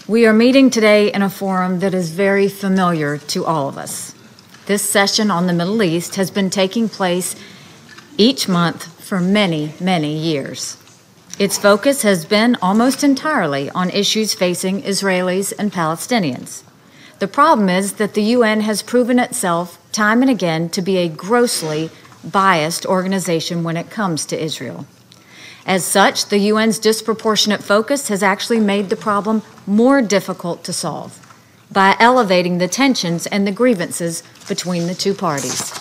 We are meeting today in a forum that is very familiar to all of us. This session on the Middle East has been taking place each month for many, many years. Its focus has been almost entirely on issues facing Israelis and Palestinians. The problem is that the UN has proven itself time and again to be a grossly biased organization when it comes to Israel. As such, the UN's disproportionate focus has actually made the problem more difficult to solve by elevating the tensions and the grievances between the two parties.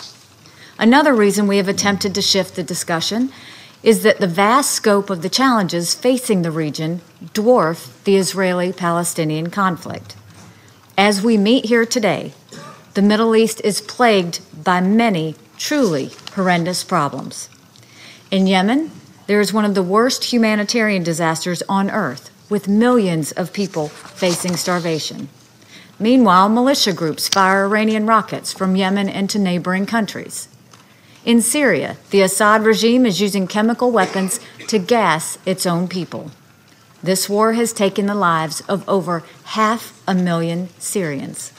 Another reason we have attempted to shift the discussion is that the vast scope of the challenges facing the region dwarf the Israeli-Palestinian conflict. As we meet here today, the Middle East is plagued by many truly horrendous problems. In Yemen, there is one of the worst humanitarian disasters on earth, with millions of people facing starvation. Meanwhile, militia groups fire Iranian rockets from Yemen into neighboring countries. In Syria, the Assad regime is using chemical weapons to gas its own people. This war has taken the lives of over 500,000 Syrians.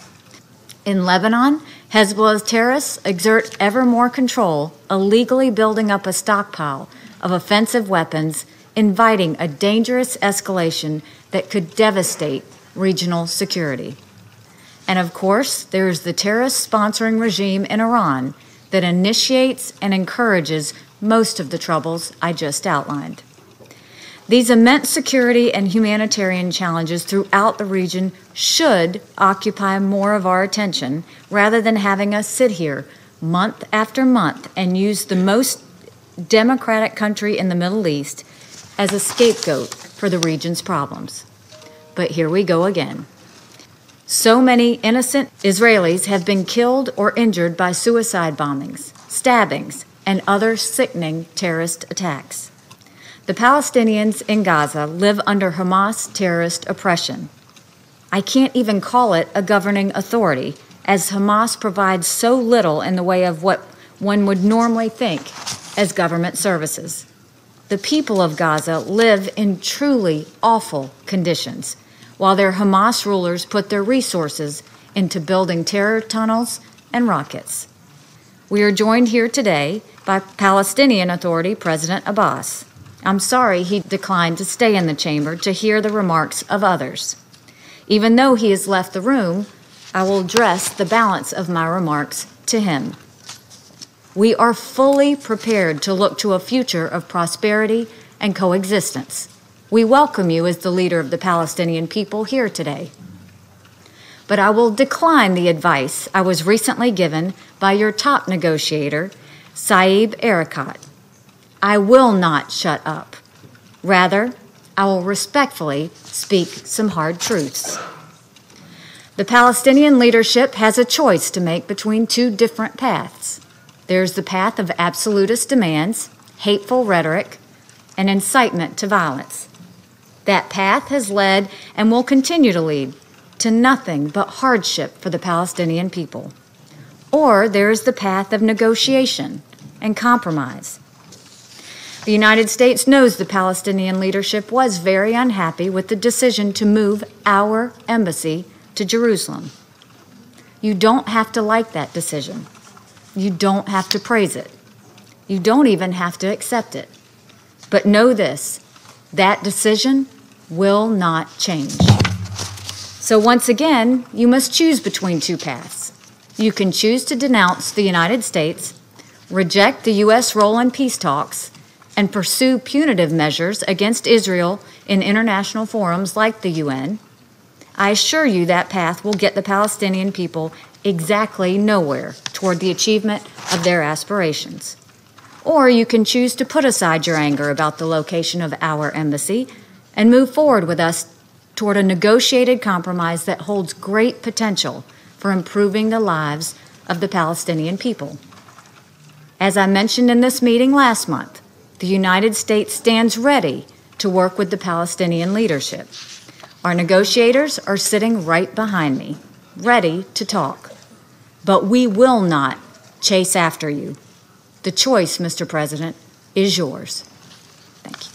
In Lebanon, Hezbollah's terrorists exert ever more control, illegally building up a stockpile of offensive weapons, inviting a dangerous escalation that could devastate regional security. And of course, there is the terrorist-sponsoring regime in Iran that initiates and encourages most of the troubles I just outlined. These immense security and humanitarian challenges throughout the region should occupy more of our attention rather than having us sit here month after month and use the most democratic country in the Middle East as a scapegoat for the region's problems. But here we go again. So many innocent Israelis have been killed or injured by suicide bombings, stabbings, and other sickening terrorist attacks. The Palestinians in Gaza live under Hamas terrorist oppression. I can't even call it a governing authority, as Hamas provides so little in the way of what one would normally think as government services. The people of Gaza live in truly awful conditions, while their Hamas rulers put their resources into building terror tunnels and rockets. We are joined here today by Palestinian Authority President Abbas. I'm sorry he declined to stay in the chamber to hear the remarks of others. Even though he has left the room, I will address the balance of my remarks to him. We are fully prepared to look to a future of prosperity and coexistence. We welcome you as the leader of the Palestinian people here today. But I will decline the advice I was recently given by your top negotiator, Saeb Erekat. I will not shut up. Rather, I will respectfully speak some hard truths. The Palestinian leadership has a choice to make between two different paths. There's the path of absolutist demands, hateful rhetoric, and incitement to violence. That path has led and will continue to lead to nothing but hardship for the Palestinian people. Or there is the path of negotiation and compromise. The United States knows the Palestinian leadership was very unhappy with the decision to move our embassy to Jerusalem. You don't have to like that decision. You don't have to praise it. You don't even have to accept it. But know this, that decision will not change. So once again, you must choose between two paths. You can choose to denounce the United States, reject the U.S. role in peace talks, and pursue punitive measures against Israel in international forums like the UN. I assure you that path will get the Palestinian people exactly nowhere toward the achievement of their aspirations. Or you can choose to put aside your anger about the location of our embassy and move forward with us toward a negotiated compromise that holds great potential for improving the lives of the Palestinian people. As I mentioned in this meeting last month, the United States stands ready to work with the Palestinian leadership. Our negotiators are sitting right behind me, ready to talk. But we will not chase after you. The choice, Mr. President, is yours. Thank you.